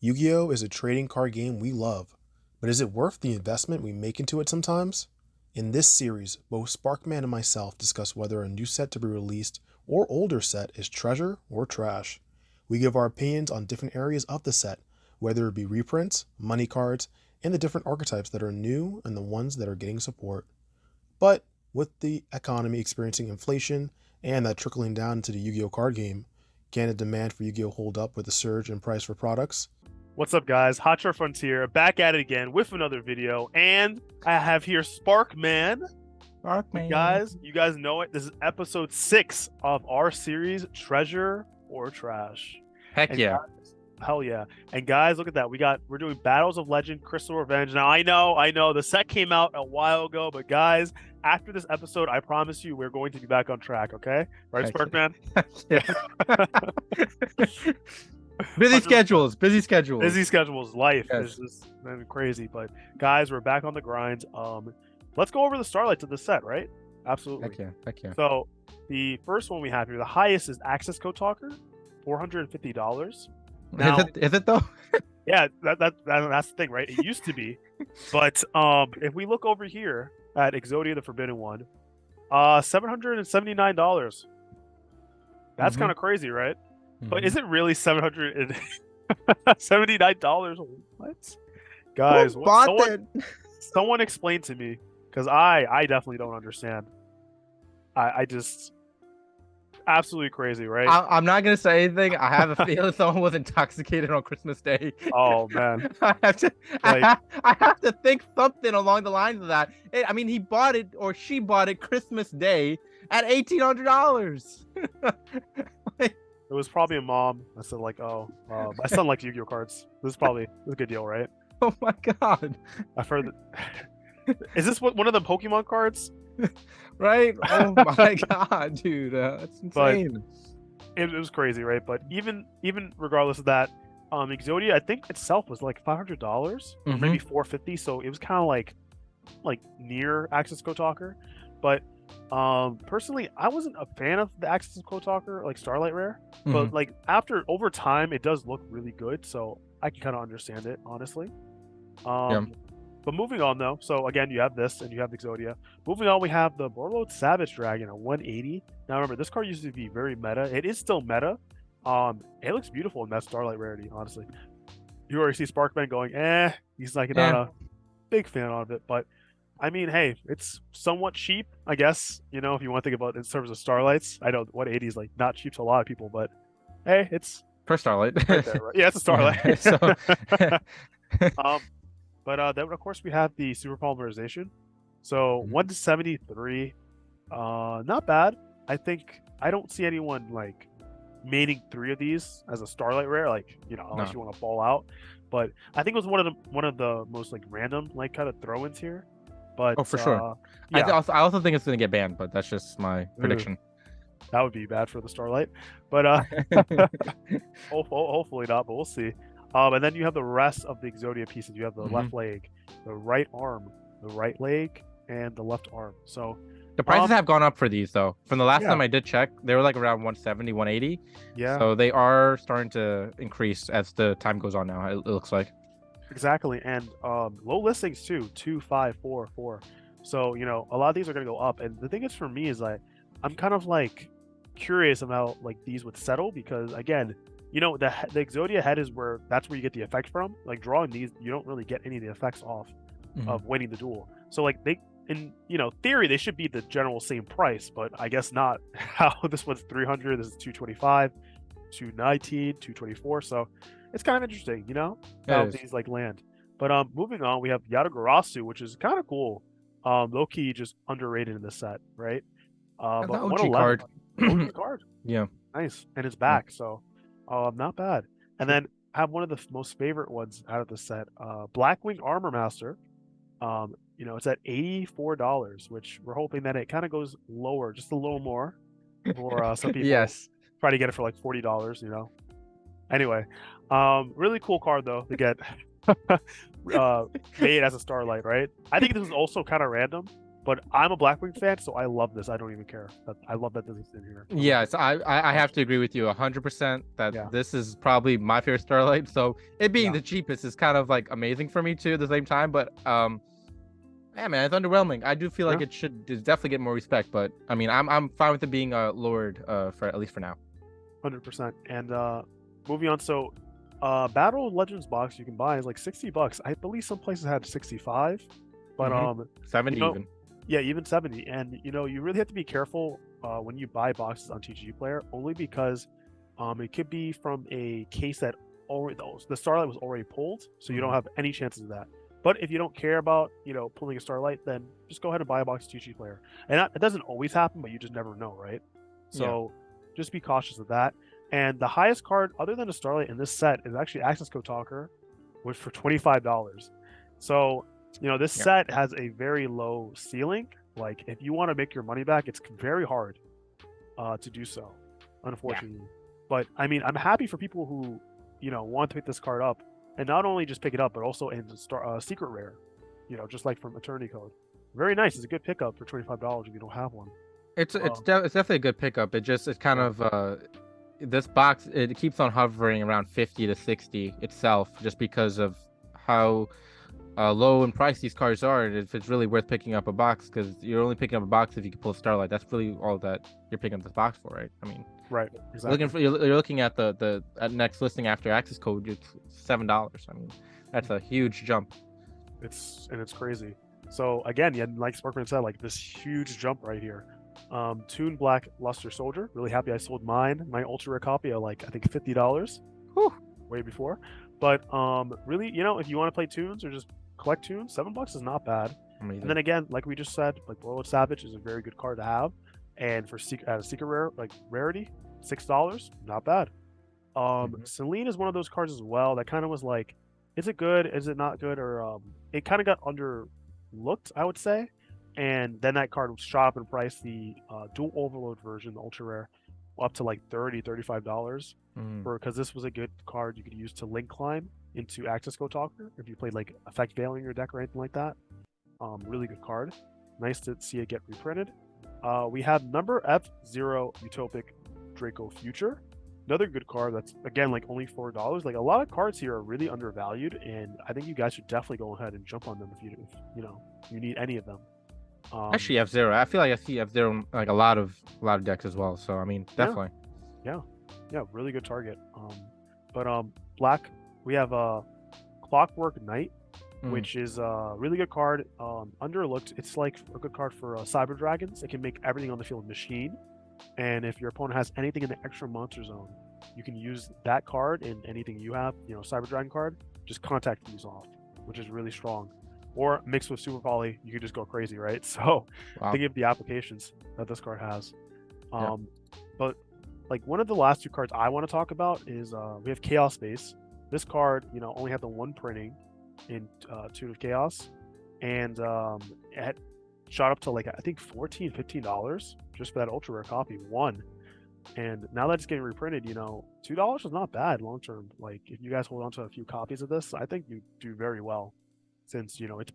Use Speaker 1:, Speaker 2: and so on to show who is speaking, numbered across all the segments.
Speaker 1: Yu-Gi-Oh is a trading card game we love, but is it worth the investment we make into it sometimes? In this series, both Sparkman and myself discuss whether a new set to be released or older set is treasure or trash. We give our opinions on different areas of the set, whether it be reprints, money cards, and the different archetypes that are new and the ones that are getting support. But with the economy experiencing inflation and that trickling down into the Yu-Gi-Oh card game, can the demand for Yu-Gi-Oh hold up with the surge in price for products?
Speaker 2: What's up, guys? Hotshotfrontier back at it again with another video, and I have here Sparkman.
Speaker 3: Sparkman.
Speaker 2: You guys know it. This is episode 6 of our series, Treasure or Trash.
Speaker 3: Heck
Speaker 2: And
Speaker 3: yeah.
Speaker 2: guys, hell yeah! And guys, look at that. We're doing Battles of Legend, Crystal Revenge. Now I know the set came out a while ago, but guys, after this episode, I promise you we're going to be back on track. Okay, right,
Speaker 3: Heck
Speaker 2: Sparkman?
Speaker 3: Yeah. Busy schedules.
Speaker 2: Busy schedules. Life
Speaker 3: Yes.
Speaker 2: is just crazy. But guys, we're back on the grind. Let's go over the starlights of the set, right? Absolutely.
Speaker 3: Heck yeah.
Speaker 2: So the first one we have here, the highest is Access Code Talker, $450. Now,
Speaker 3: Is it though?
Speaker 2: yeah, that's the thing, right? It used to be, but if we look over here at Exodia, the Forbidden One, $779. That's kind of crazy, right? But is it really $779? What? Guys,
Speaker 3: Who bought it?
Speaker 2: Someone explain to me, because I definitely don't understand. I just absolutely crazy, right?
Speaker 3: I'm not gonna say anything. I have a feeling someone was intoxicated on Christmas Day.
Speaker 2: Oh man,
Speaker 3: I have to
Speaker 2: Like-
Speaker 3: I have to think something along the lines of that. I mean, he bought it or she bought it Christmas Day at $1,800.
Speaker 2: it was probably a mom. I said like, my son likes Yu-Gi-Oh cards. This is a good deal, right?
Speaker 3: Oh my god.
Speaker 2: I've heard that. Is this one of the Pokemon cards?
Speaker 3: Right? Oh my god, dude. That's insane.
Speaker 2: It was crazy, right? But even regardless of that, Exodia, I think itself was like $500 or maybe $450. So it was kind of like near Access Code Talker. But personally, I wasn't a fan of the Access Code Talker, like Starlight Rare. But like over time, it does look really good. So I can kind of understand it, honestly. But moving on though, so again, you have this and you have Exodia. Moving on, we have the Borlode Savage Dragon at 180. Now remember, this card used to be very meta. It is still meta. It looks beautiful in that Starlight rarity, honestly. You already see Sparkman going, he's like not a big fan of it, but I mean, hey, it's somewhat cheap, I guess. You know, if you want to think about it in terms of Starlights. I know 180 is like not cheap to a lot of people, but hey, it's
Speaker 3: For Starlight.
Speaker 2: right there, right? Yeah, it's a Starlight. But then of course we have the super polymerization. So 173, not bad. I think I don't see anyone like maining 3 of these as a Starlight rare, like unless you want to ball out. But I think it was one of the most like random like kind of throw-ins here. But
Speaker 3: For sure.
Speaker 2: yeah,
Speaker 3: I also think it's gonna get banned, but that's just my prediction.
Speaker 2: that would be bad for the Starlight. But hopefully not. But we'll see. And then you have the rest of the Exodia pieces. You have the left leg, the right arm, the right leg, and the left arm. So
Speaker 3: The prices have gone up for these though. From the last time I did check, they were like around 170, 180.
Speaker 2: Yeah.
Speaker 3: So they are starting to increase as the time goes on now, it looks like.
Speaker 2: Exactly. And low listings too, 2, 5, 4, 4. So, a lot of these are gonna go up. And the thing is for me is like I'm kind of like curious about like these would settle, because again, the Exodia head is that's where you get the effect from. Like drawing these, you don't really get any of the effects off of winning the duel. So like in theory, they should be the general same price, but I guess not. How this one's 300, this is 225, 219, 224. So it's kind of interesting, how these like land. But moving on, we have Yatagarasu, which is kind of cool. Low key, just underrated in this set, right? But
Speaker 3: An OG
Speaker 2: 111
Speaker 3: card.
Speaker 2: OG card.
Speaker 3: Yeah.
Speaker 2: Nice, and it's back, so not bad. And then I have one of the most favorite ones out of the set, Blackwing Armor Master. It's at $84, which we're hoping that it kind of goes lower, just a little more, for some people.
Speaker 3: Yes.
Speaker 2: Try to get it for like $40. Anyway, really cool card though to get made as a Starlight, right? I think this was also kind of random. But I'm a Blackwing fan, so I love this. I don't even care. I love that this is in here.
Speaker 3: Yes, I have to agree with you 100% that
Speaker 2: Yeah.
Speaker 3: this is probably my favorite Starlight. So it being
Speaker 2: Yeah.
Speaker 3: the cheapest is kind of like amazing for me too at the same time. But yeah, man, it's underwhelming. I do feel like it should definitely get more respect. But I mean, I'm fine with it being lowered for at least for now.
Speaker 2: 100%. And moving on, so Battle of Legends box you can buy is like $60. I believe some places had 65, but
Speaker 3: 70
Speaker 2: you know,
Speaker 3: even.
Speaker 2: Yeah, even 70. And you really have to be careful when you buy boxes on TCG Player, only because it could be from a case that already the Starlight was already pulled, so you don't have any chances of that. But if you don't care about pulling a Starlight, then just go ahead and buy a box of TCG Player. And it doesn't always happen, but you just never know, right? So just be cautious of that. And the highest card other than a Starlight in this set is actually Access Code Talker, which for $25. So this set has a very low ceiling. Like, if you want to make your money back, it's very hard to do so, unfortunately. But I mean, I'm happy for people who want to pick this card up, and not only just pick it up, but also in secret rare, just like from Eternity Code. Very nice. It's a good pickup for $25 if you don't have one.
Speaker 3: It's definitely a good pickup. It's kind of this box, it keeps on hovering around 50 to 60 itself, just because of how low in price these cards are, and if it's really worth picking up a box, because you're only picking up a box if you can pull a Starlight. That's really all that you're picking up this box for, right? I mean,
Speaker 2: right, exactly.
Speaker 3: you're looking at the next listing after Access Code, it's $7. I mean, that's a huge jump.
Speaker 2: It's crazy. So again, like Sparkman said, like this huge jump right here. Toon Black Luster Soldier. Really happy I sold my ultra rare copy at like I think $50.
Speaker 3: Whew.
Speaker 2: Way before. But really, if you want to play tunes or just collect tunes, $7 is not bad.
Speaker 3: Amazing.
Speaker 2: And then again, like we just said, like Royal Savage is a very good card to have, and for a secret rare like rarity, $6, not bad. Celine is one of those cards as well that kind of was like, is it good? Is it not good? Or it kind of got underlooked, I would say. And then that card shot up in price. The dual overload version, the ultra rare, up to like $35 because this was a good card you could use to link climb into Access Code Talker if you played like Effect Veil in your deck or anything like that. Really good card. Nice to see it get reprinted. We have number F0 Utopic Draco Future. Another good card that's again like only $4. Like, a lot of cards here are really undervalued, and I think you guys should definitely go ahead and jump on them if you need any of them.
Speaker 3: Actually, F0. I feel like I see F0 like a lot of decks as well. So I mean, definitely.
Speaker 2: Yeah, really good target. But black, we have Clockwork Knight, which is a really good card. Underlooked. It's like a good card for Cyber Dragons. It can make everything on the field machine, and if your opponent has anything in the extra monster zone, you can use that card and anything you have. Cyber Dragon card, just contact these off, which is really strong. Or mixed with Super Poly, you can just go crazy, right? So think of the applications that this card has. But like one of the last two cards I want to talk about is we have Chaos Space. This card, only had the one printing in Tune of Chaos, and it shot up to like I think $14, $15 just for that ultra rare copy. One, and now that it's getting reprinted, $2 is not bad long term. Like, if you guys hold on to a few copies of this, I think you do very well. Since it's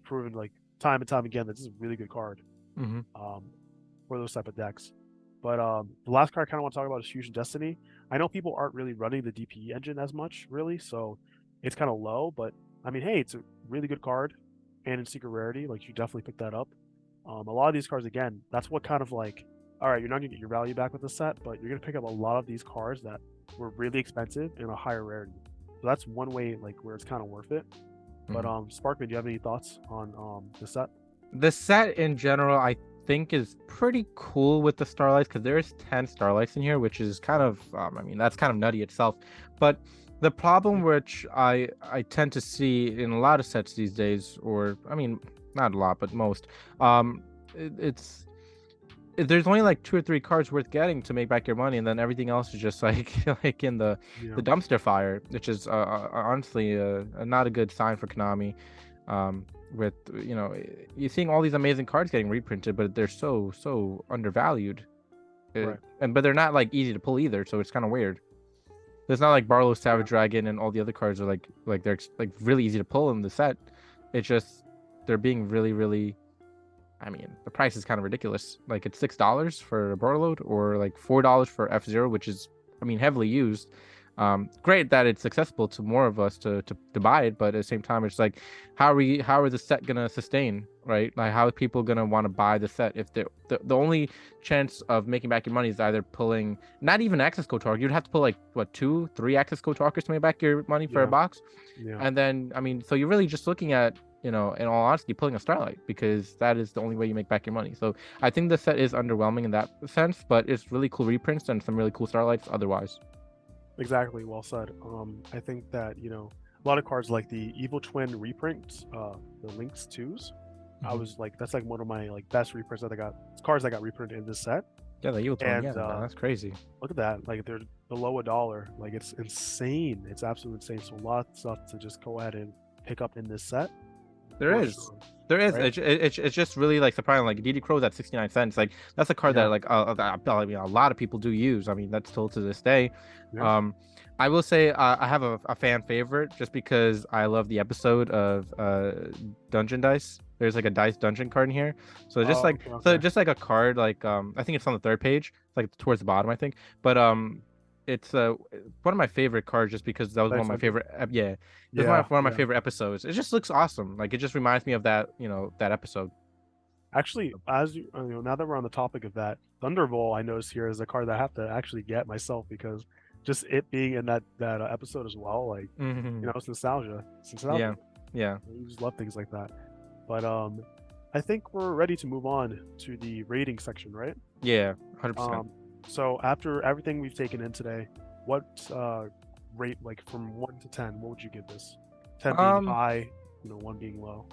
Speaker 2: proven like time and time again that this is a really good card for those type of decks. But the last card I kind of want to talk about is Fusion Destiny. I know people aren't really running the DPE engine as much, really, so it's kind of low. But I mean, hey, it's a really good card, and in secret rarity, like, you definitely pick that up. A lot of these cards, again, that's what kind of like, all right, you're not gonna get your value back with this set, but you're gonna pick up a lot of these cards that were really expensive in a higher rarity. So that's one way like where it's kind of worth it. But Sparkman, do you have any thoughts on the set?
Speaker 3: The set in general, I think, is pretty cool with the Starlights, because there's 10 Starlights in here, which is kind of, I mean, that's kind of nutty itself. But the problem which I tend to see in a lot of sets these days, or I mean, not a lot, but most, there's only like 2 or 3 cards worth getting to make back your money, and then everything else is just like like in the dumpster fire, which is honestly not a good sign for Konami. With you're seeing all these amazing cards getting reprinted, but they're so undervalued, but they're not like easy to pull either, so it's kind of weird. It's not like Barlow Savage Dragon and all the other cards are like they're like really easy to pull in the set. It's just they're being really I mean, the price is kind of ridiculous. Like it's $6 for a Borderload or like $4 for F-Zero, which is, I mean, heavily used. Great that it's accessible to more of us to buy it, but at the same time, it's like, how are the set gonna sustain, right? Like, how are people gonna want to buy the set if the only chance of making back your money is either pulling not even access code talker. You'd have to pull like what 2-3 access code talkers to make back your money for a box, and then I mean, so you're really just looking at, you know, in all honesty, pulling a Starlight, because that is the only way you make back your money. So I think the set is underwhelming in that sense, but it's really cool reprints and some really cool Starlights otherwise.
Speaker 2: Exactly, well said. I think that, you know, a lot of cards like the Evil Twin reprints, the Lynx 2s, I was like, that's like one of my like best reprints that I got. It's cards that got reprinted in this set.
Speaker 3: Yeah, the Evil Twin,
Speaker 2: And
Speaker 3: yeah, that's crazy.
Speaker 2: look at that, like they're below $1. Like it's insane. It's absolutely insane. So a lot of stuff to just go ahead and pick up in this set.
Speaker 3: There is. Right? It's just really like surprising. Like DD Crow's at 69 cents. Like that's a card that like I mean, a lot of people do use. I mean, that's still to this day. I will say I have a fan favorite just because I love the episode of Dungeon Dice. There's like a dice dungeon card in here, so just just like a card like I think it's on the 3rd page, it's like towards the bottom I think, but it's one of my favorite cards just because that was one of my favorite one of my favorite episodes. It just looks awesome. Like it just reminds me of that, you know, that episode.
Speaker 2: Actually, as you know, now that we're on the topic of that, Thunderbolt I noticed here is a card that I have to actually get myself because just it being in that episode as well, like you know, it's nostalgia. Yeah, you just love things like that. But I think we're ready to move on to the rating section, right?
Speaker 3: Yeah, 100%.
Speaker 2: So after everything we've taken in today, what rate, like from 1 to 10, what would you give this? 10 being high, you know, 1 being low.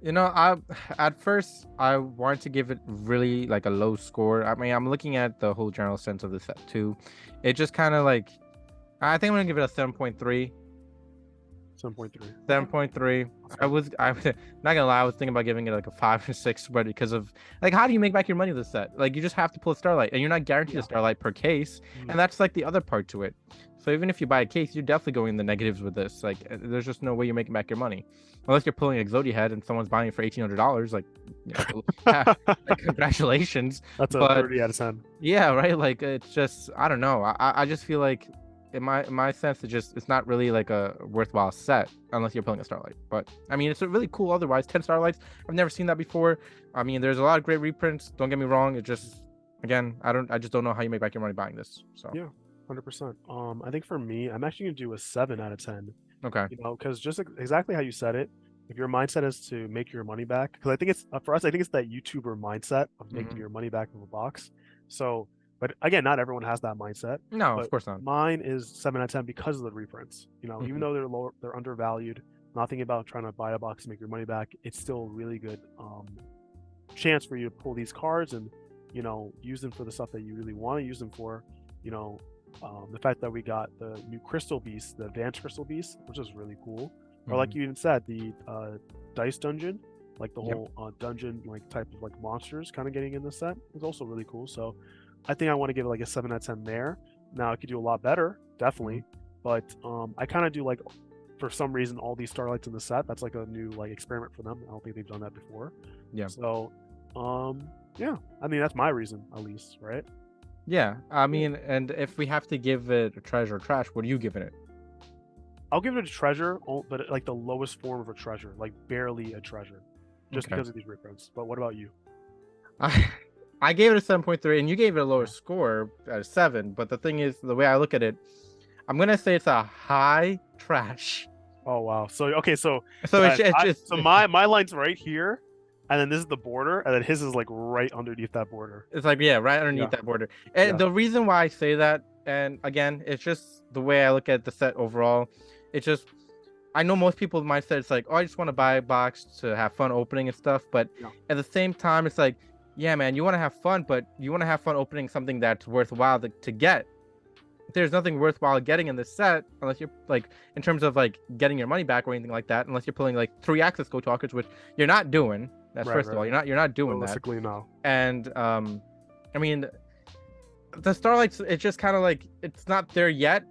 Speaker 3: You know, at first I wanted to give it really like a low score. I mean, I'm looking at the whole general sense of the set too. It just kind of like, I think I'm gonna give it a 7.3. 7.3. I'm not gonna lie, I was thinking about giving it like a 5 or 6, but because of like, how do you make back your money with this set? Like, you just have to pull a Starlight, and you're not guaranteed a Starlight per case, and that's like the other part to it. So even if you buy a case, you're definitely going in the negatives with this. Like, there's just no way you're making back your money unless you're pulling Exodia head and someone's buying it for $1,800. Like, you know, like, congratulations.
Speaker 2: That's a 30 out of 10.
Speaker 3: Yeah, right. Like, it's just, I don't know. I just feel like in my sense, it's not really like a worthwhile set unless you're pulling a Starlight. But I mean, it's really cool otherwise. 10 Starlights, I've never seen that before. I mean, there's a lot of great reprints, don't get me wrong. It just, again, I just don't know how you make back your money buying this. So
Speaker 2: yeah, 100%. I think for me, I'm actually gonna do a 7 out of 10.
Speaker 3: Okay.
Speaker 2: You know, because just exactly how you said it, if your mindset is to make your money back, because I think it's for us, I think it's that YouTuber mindset of making your money back from a box. So, but again, not everyone has that mindset.
Speaker 3: No, of course not.
Speaker 2: Mine is 7 out of 10 because of the reprints. You know, even though they're lower, they're undervalued. Not thinking about trying to buy a box to make your money back. It's still a really good chance for you to pull these cards and, you know, use them for the stuff that you really want to use them for. You know, the fact that we got the new Crystal Beast, the Advanced Crystal Beast, which is really cool. Or like you even said, the Dice Dungeon, like the whole dungeon like type of like monsters kind of getting in the set is also really cool. So I think I want to give it like a 7 out of 10 there. Now I could do a lot better, definitely, but I kind of do like, for some reason, all these Starlights in the set. That's like a new like experiment for them. I don't think they've done that before.
Speaker 3: Yeah.
Speaker 2: So, yeah, I mean that's my reason at least, right?
Speaker 3: Yeah, I mean, and if we have to give it a treasure or trash, what are you giving it?
Speaker 2: I'll give it a treasure, but like the lowest form of a treasure, like barely a treasure, just because of these reprints. But what about you?
Speaker 3: I gave it a 7.3, and you gave it a lower score at a 7. But the thing is, the way I look at it, I'm gonna say it's a high trash.
Speaker 2: Oh wow! So okay, so
Speaker 3: it's
Speaker 2: so my line's right here, and then this is the border, and then his is like right underneath that border.
Speaker 3: It's like right underneath that border. And the reason why I say that, and again, it's just the way I look at the set overall. It's just, I know most people's mindset is like, oh, I just want to buy a box to have fun opening and stuff. But at the same time, it's like, yeah, man, you want to have fun, but you want to have fun opening something that's worthwhile to get. There's nothing worthwhile getting in this set unless you're like, in terms of like getting your money back or anything like that, unless you're pulling like 3 access code talkers, which you're not doing. That's first of all, you're not doing that.
Speaker 2: Realistically, no.
Speaker 3: And I mean, the Starlights, it's just kind of like, it's not there yet.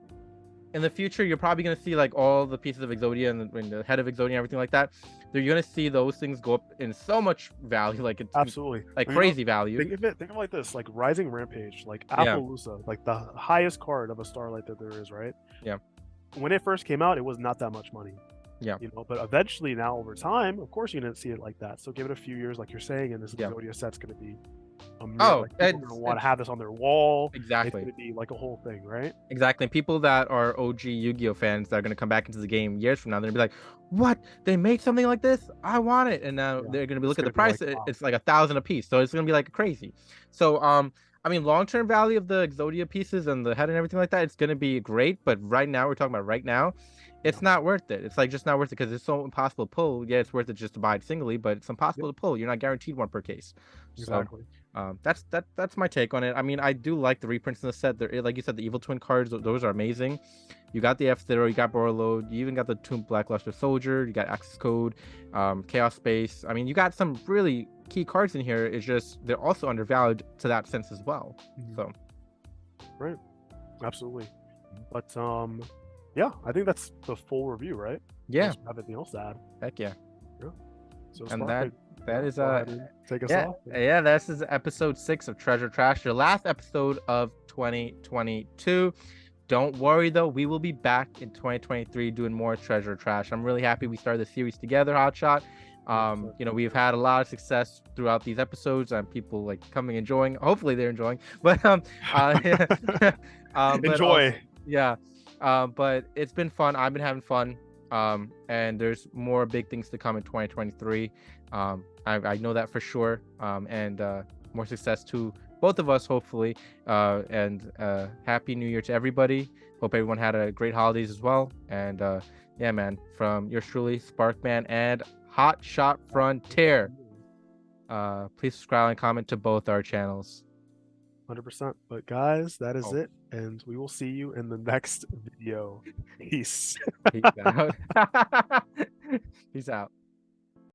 Speaker 3: in the future, you're probably gonna see like all the pieces of Exodia and the head of Exodia and everything like that. You're gonna see those things go up in so much value, like it's
Speaker 2: Absolutely,
Speaker 3: like
Speaker 2: You
Speaker 3: crazy value.
Speaker 2: Think of it like this: like Rising Rampage, like
Speaker 3: Yeah.
Speaker 2: Appaloosa, like the highest card of a Starlight that there is, right?
Speaker 3: Yeah.
Speaker 2: When it first came out, it was not that much money.
Speaker 3: Yeah.
Speaker 2: But eventually, now over time, of course, you're gonna see it like that. So give it a few years, like you're saying, and this
Speaker 3: Yeah.
Speaker 2: Exodia set's gonna be
Speaker 3: Oh,
Speaker 2: like, people are gonna want to have this on their wall.
Speaker 3: Exactly.
Speaker 2: It's gonna be like a whole thing, right?
Speaker 3: Exactly. People that are OG Yu-Gi-Oh fans that are gonna come back into the game years from now, they're gonna be like, "What? They made something like this? I want it!" And now they're gonna be looking at the price.
Speaker 2: Like, wow.
Speaker 3: It's like 1,000 a piece, so it's gonna be like crazy. So, I mean, long-term value of the Exodia pieces and the head and everything like that, it's gonna be great. But right now, we're talking about right now, it's not worth it. It's like just not worth it because it's so impossible to pull. Yeah, it's worth it just to buy it singly, but it's impossible to pull. You're not guaranteed one per case.
Speaker 2: Exactly.
Speaker 3: So, that's my take on it. I mean, I do like the reprints in the set. They're, like you said, the Evil Twin cards, those are amazing. You got the F-Zero, you got Borreload, you even got the Tomb Blackluster Soldier, you got Access Code, Chaos Space. I mean, you got some really key cards in here. It's just they're also undervalued to that sense as well. So,
Speaker 2: right, absolutely. But yeah, I think that's the full review, right?
Speaker 3: Yeah.
Speaker 2: Have anything else to add?
Speaker 3: Heck yeah.
Speaker 2: So
Speaker 3: And
Speaker 2: Spark,
Speaker 3: that is
Speaker 2: take us
Speaker 3: yeah,
Speaker 2: off.
Speaker 3: yeah, this is episode 6 of Treasure Trash, your last episode of 2022. Don't worry though, we will be back in 2023 doing more Treasure Trash. I'm really happy we started the series together, Hotshot. We've had a lot of success throughout these episodes and people like coming enjoying. Hopefully they're enjoying. But
Speaker 2: Enjoy.
Speaker 3: But it's been fun. I've been having fun. And there's more big things to come in 2023. I know that for sure. And more success to both of us, hopefully. And happy New Year to everybody. Hope everyone had a great holidays as well. And yeah, man, from yours truly, Sparkman and Hotshotfrontier. Please subscribe and comment to both our channels.
Speaker 2: 100%. But guys, that is it, and we will see you in the next video. Peace.
Speaker 3: Peace out. Peace out.